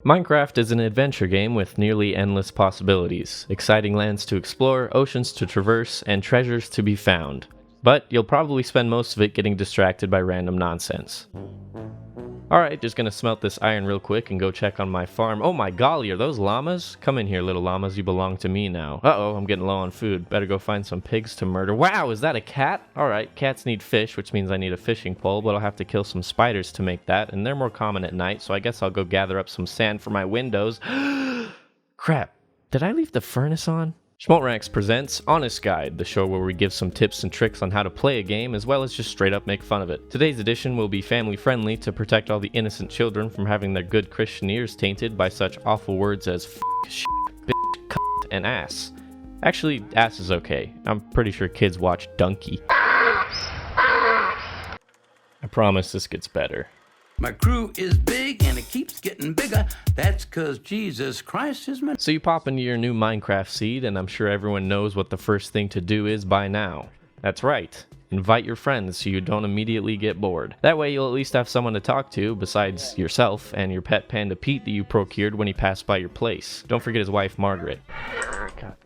Minecraft is an adventure game with nearly endless possibilities, exciting lands to explore, oceans to traverse, and treasures to be found. But you'll probably spend most of it getting distracted by random nonsense. Alright, just gonna smelt this iron real quick and go check on my farm. Oh my golly, are those llamas? Come in here, little llamas, you belong to me now. Uh-oh, I'm getting low on food. Better go find some pigs to murder. Wow, is that a cat? Alright, cats need fish, which means I need a fishing pole, but I'll have to kill some spiders to make that, and they're more common at night, so I guess I'll go gather up some sand for my windows. Crap, did I leave the furnace on? Shmolty presents Honest Guide, the show where we give some tips and tricks on how to play a game as well as just straight up make fun of it. Today's edition will be family friendly to protect all the innocent children from having their good Christian ears tainted by such awful words as f***, shit, bitch, cunt, and ass. Actually, ass is okay. I'm pretty sure kids watch Donkey. I promise this gets better. My crew is big and it keeps getting bigger. That's cause Jesus Christ is my... So you pop into your new Minecraft seed, and I'm sure everyone knows what the first thing to do is by now. That's right. Invite your friends so you don't immediately get bored. That way you'll at least have someone to talk to besides yourself and your pet panda Pete that you procured when he passed by your place. Don't forget his wife Margaret. God.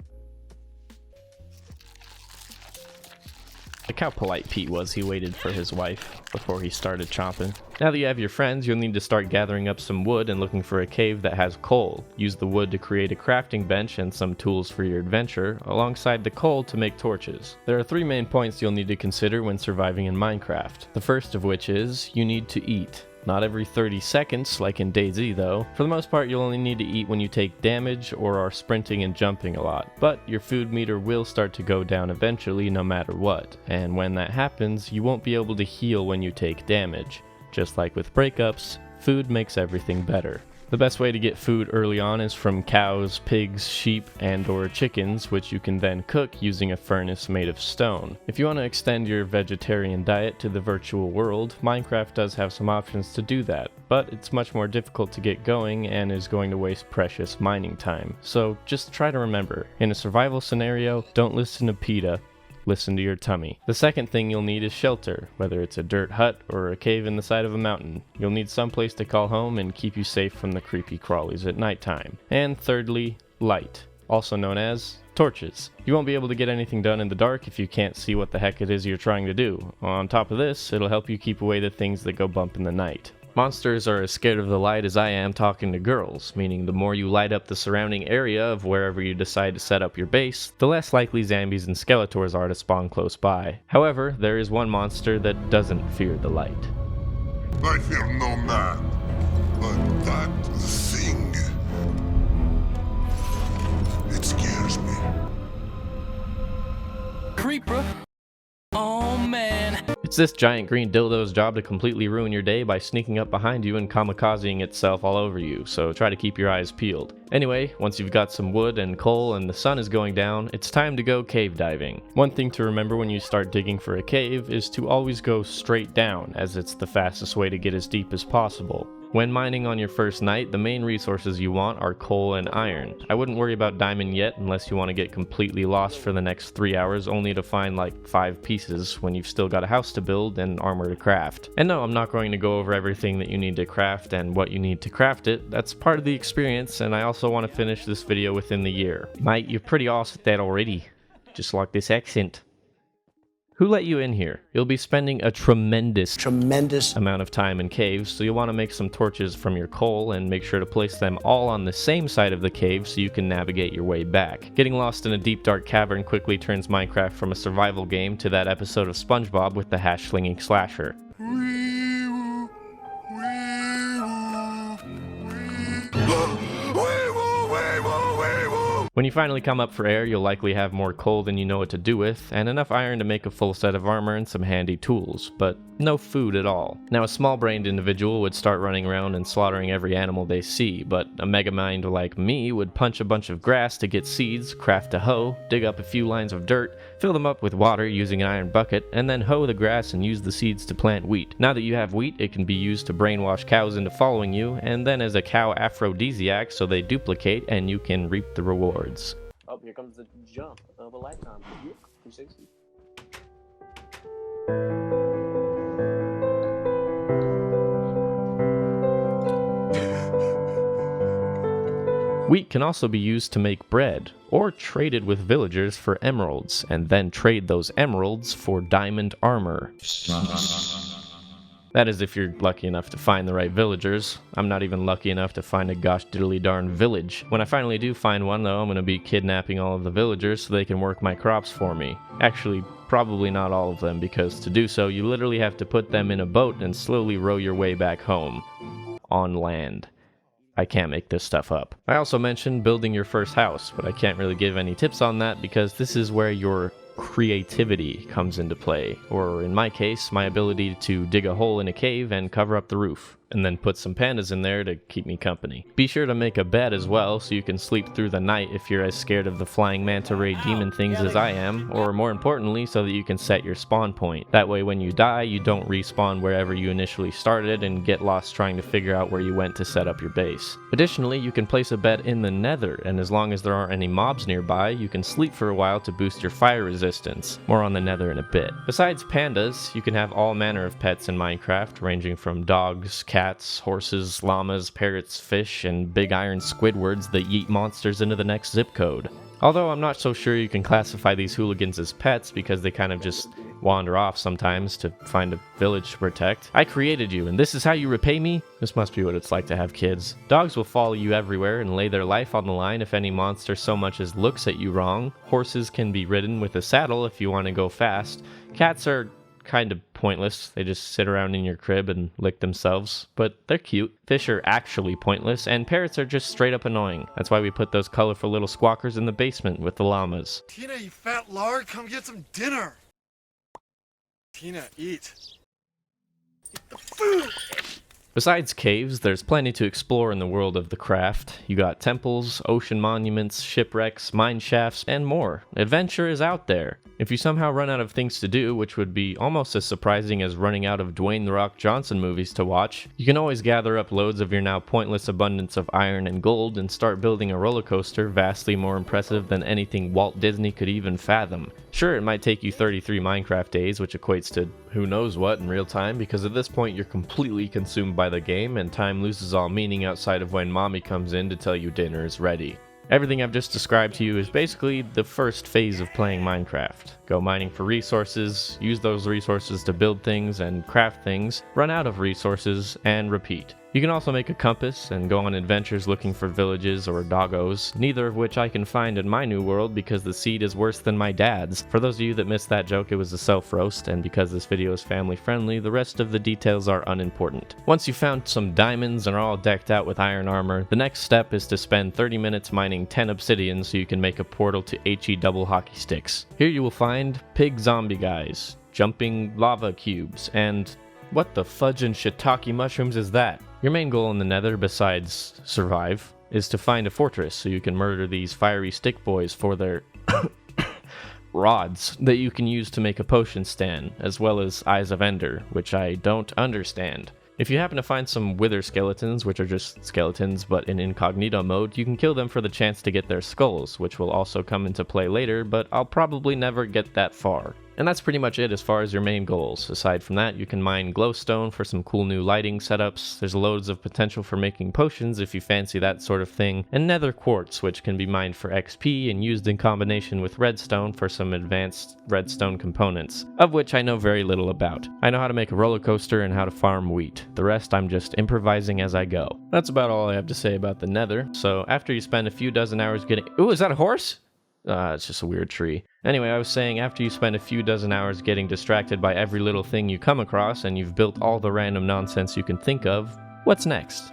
Look how polite Pete was. He waited for his wife before he started chomping. Now that you have your friends, you'll need to start gathering up some wood and looking for a cave that has coal. Use the wood to create a crafting bench and some tools for your adventure, alongside the coal to make torches. There are 3 main points you'll need to consider when surviving in Minecraft. The first of which is, you need to eat. Not every 30 seconds, like in DayZ though. For the most part, you'll only need to eat when you take damage or are sprinting and jumping a lot. But your food meter will start to go down eventually no matter what. And when that happens, you won't be able to heal when you take damage. Just like with breakups, food makes everything better. The best way to get food early on is from cows, pigs, sheep, and or chickens, which you can then cook using a furnace made of stone. If you want to extend your vegetarian diet to the virtual world, Minecraft does have some options to do that, but it's much more difficult to get going and is going to waste precious mining time. So just try to remember, in a survival scenario, don't listen to PETA. Listen to your tummy. The second thing you'll need is shelter, whether it's a dirt hut or a cave in the side of a mountain. You'll need some place to call home and keep you safe from the creepy crawlies at nighttime. And thirdly, light, also known as torches. You won't be able to get anything done in the dark if you can't see what the heck it is you're trying to do. On top of this, it'll help you keep away the things that go bump in the night. Monsters are as scared of the light as I am talking to girls, meaning the more you light up the surrounding area of wherever you decide to set up your base, the less likely zombies and skeletors are to spawn close by. However, there is one monster that doesn't fear the light. I fear no man, but that thing, it scares me. Creeper. Oh man. It's this giant green dildo's job to completely ruin your day by sneaking up behind you and kamikazing itself all over you, so try to keep your eyes peeled. Anyway, once you've got some wood and coal and the sun is going down, it's time to go cave diving. One thing to remember when you start digging for a cave is to always go straight down, as it's the fastest way to get as deep as possible. When mining on your first night, the main resources you want are coal and iron. I wouldn't worry about diamond yet unless you want to get completely lost for the next 3 hours only to find like 5 pieces when you've still got a house to build and armor to craft. And no, I'm not going to go over everything that you need to craft and what you need to craft it. That's part of the experience, and I also want to finish this video within the year. Mate, you're pretty awesome at that already. Just like this accent. Who let you in here? You'll be spending a tremendous amount of time in caves, so you'll want to make some torches from your coal and make sure to place them all on the same side of the cave so you can navigate your way back. Getting lost in a deep dark cavern quickly turns Minecraft from a survival game to that episode of SpongeBob with the hash-slinging slasher. When you finally come up for air, you'll likely have more coal than you know what to do with, and enough iron to make a full set of armor and some handy tools, but no food at all. Now, a small-brained individual would start running around and slaughtering every animal they see, but a mega-mind like me would punch a bunch of grass to get seeds, craft a hoe, dig up a few lines of dirt, fill them up with water using an iron bucket, and then hoe the grass and use the seeds to plant wheat. Now that you have wheat, it can be used to brainwash cows into following you, and then as a cow aphrodisiac so they duplicate and you can reap the rewards. Oh, here comes the jump of a lifetime. 360. Wheat can also be used to make bread, or traded with villagers for emeralds, and then trade those emeralds for diamond armor. That is if you're lucky enough to find the right villagers. I'm not even lucky enough to find a gosh diddly darn village. When I finally do find one though, I'm going to be kidnapping all of the villagers so they can work my crops for me. Actually, probably not all of them, because to do so you literally have to put them in a boat and slowly row your way back home. On land. I can't make this stuff up. I also mentioned building your first house, but I can't really give any tips on that because this is where your creativity comes into play, or in my case, my ability to dig a hole in a cave and cover up the roof, and then put some pandas in there to keep me company. Be sure to make a bed as well so you can sleep through the night if you're as scared of the flying manta ray demon things as I am, or more importantly, so that you can set your spawn point. That way when you die, you don't respawn wherever you initially started and get lost trying to figure out where you went to set up your base. Additionally, you can place a bed in the nether, and as long as there aren't any mobs nearby, you can sleep for a while to boost your fire resistance. More on the nether in a bit. Besides pandas, you can have all manner of pets in Minecraft, ranging from dogs, cats, horses, llamas, parrots, fish, and big iron Squidwards that yeet monsters into the next zip code. Although I'm not so sure you can classify these hooligans as pets because they kind of just wander off sometimes to find a village to protect. I created you, and this is how you repay me? This must be what it's like to have kids. Dogs will follow you everywhere and lay their life on the line if any monster so much as looks at you wrong. Horses can be ridden with a saddle if you want to go fast. Cats are kind of pointless. They just sit around in your crib and lick themselves, but they're cute. Fish are actually pointless, and parrots are just straight up annoying. That's why we put those colorful little squawkers in the basement with the llamas. Tina, you fat lard, come get some dinner. Tina, eat. Eat the food. Besides caves, there's plenty to explore in the world of the craft. You got temples, ocean monuments, shipwrecks, mine shafts, and more. Adventure is out there. If you somehow run out of things to do, which would be almost as surprising as running out of Dwayne "The Rock" Johnson movies to watch, you can always gather up loads of your now pointless abundance of iron and gold and start building a roller coaster vastly more impressive than anything Walt Disney could even fathom. Sure, it might take you 33 Minecraft days, which equates to who knows what in real time, because at this point you're completely consumed by the game and time loses all meaning outside of when mommy comes in to tell you dinner is ready. Everything I've just described to you is basically the first phase of playing Minecraft. Go mining for resources, use those resources to build things and craft things, run out of resources, and repeat. You can also make a compass and go on adventures looking for villages or doggos, neither of which I can find in my new world because the seed is worse than my dad's. For those of you that missed that joke, it was a self-roast, and because this video is family friendly, the rest of the details are unimportant. Once you've found some diamonds and are all decked out with iron armor, the next step is to spend 30 minutes mining 10 obsidian so you can make a portal to HE double hockey sticks. Here you will find pig zombie guys, jumping lava cubes, and what the fudge and shiitake mushrooms is that? Your main goal in the nether, besides survive, is to find a fortress so you can murder these fiery stick boys for their rods that you can use to make a potion stand, as well as Eyes of Ender, which I don't understand. If you happen to find some wither skeletons, which are just skeletons but in incognito mode, you can kill them for the chance to get their skulls, which will also come into play later, but I'll probably never get that far. And that's pretty much it as far as your main goals. Aside from that, you can mine glowstone for some cool new lighting setups. There's loads of potential for making potions if you fancy that sort of thing, and nether quartz, which can be mined for XP and used in combination with redstone for some advanced redstone components, of which I know very little about. I know how to make a roller coaster and how to farm wheat. The rest I'm just improvising as I go. That's about all I have to say about the nether. So after you spend a few dozen hours getting— Ooh, is that a horse? It's just a weird tree. Anyway, I was saying, after you spend a few dozen hours getting distracted by every little thing you come across and you've built all the random nonsense you can think of, what's next?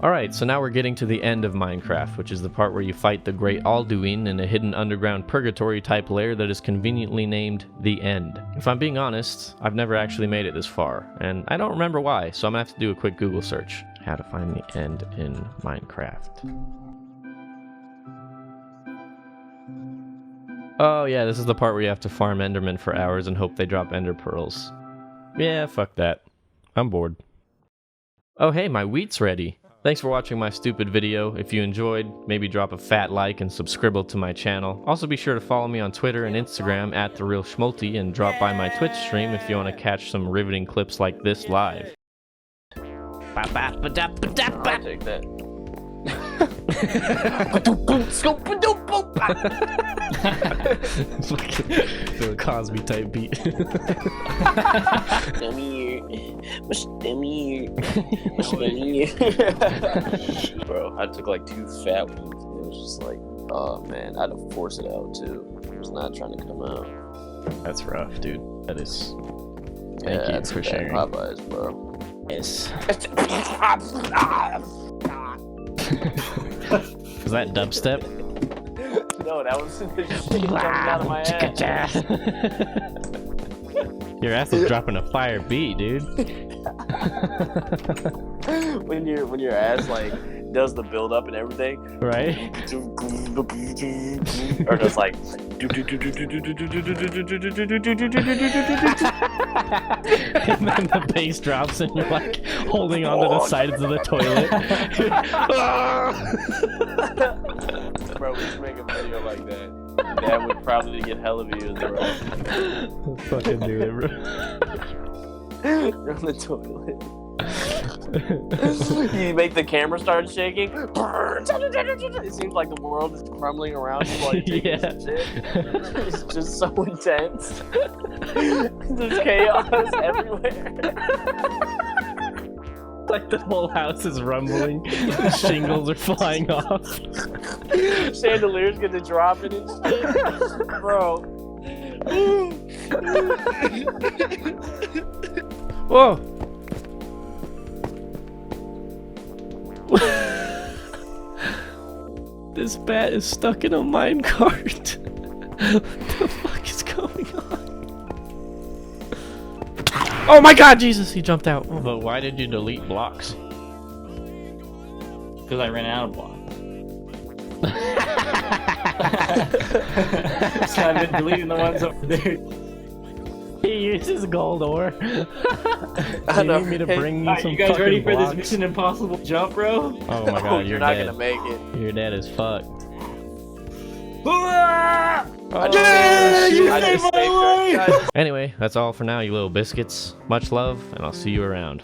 Alright, so now we're getting to the end of Minecraft, which is the part where you fight the Great Alduin in a hidden underground purgatory type lair that is conveniently named The End. If I'm being honest, I've never actually made it this far, and I don't remember why, so I'm gonna have to do a quick Google search. How to find the end in Minecraft. Oh yeah, this is the part where you have to farm Endermen for hours and hope they drop Ender Pearls. Yeah, fuck that. I'm bored. Oh hey, my wheat's ready. Thanks for watching my stupid video. If you enjoyed, maybe drop a fat like and subscribe to my channel. Also be sure to follow me on Twitter and Instagram at @TheRealShmolty and drop by my Twitch stream if you want to catch some riveting clips like this live. I'll take that. Fucking Cosby type beat. Bro, I took like 2 fat ones and it was just like, oh man, I had to force it out too. It was not trying to come out. That's rough, dude. That is. Thank you That's for bad sharing. Popeyes, bro. Yes. Was that dubstep? No, that was the shit coming out of my ass. Your ass is dropping a fire beat, dude. when your ass like does the build up and everything, Right? or just like And then the bass drops and you're like holding onto the sides of the toilet. bro, we should make a video like that. That would probably get hella views, bro. Let's fucking do it, bro. You're on the toilet. You make the camera start shaking. It seems like the world is crumbling around you while you're taking some shit. It's just so intense. There's chaos everywhere. Like the whole house is rumbling. The shingles are flying off. Chandeliers get to dropping and shit. Bro. Whoa. This bat is stuck in a minecart. What the fuck is going on? Oh my god, Jesus, he jumped out. Oh, but why did you delete blocks? Because I ran out of blocks. So I've been deleting the ones over there. He uses gold ore. I know. You need me to bring you Alright, some you guys fucking ready for blocks? this Mission Impossible jump, bro? Oh my god, Oh, you're not dead. gonna make it. You're dead as fuck. Ah! Oh, You I saved just my saved her. life! Anyway, that's all for now, you little biscuits. Much love, and I'll see you around.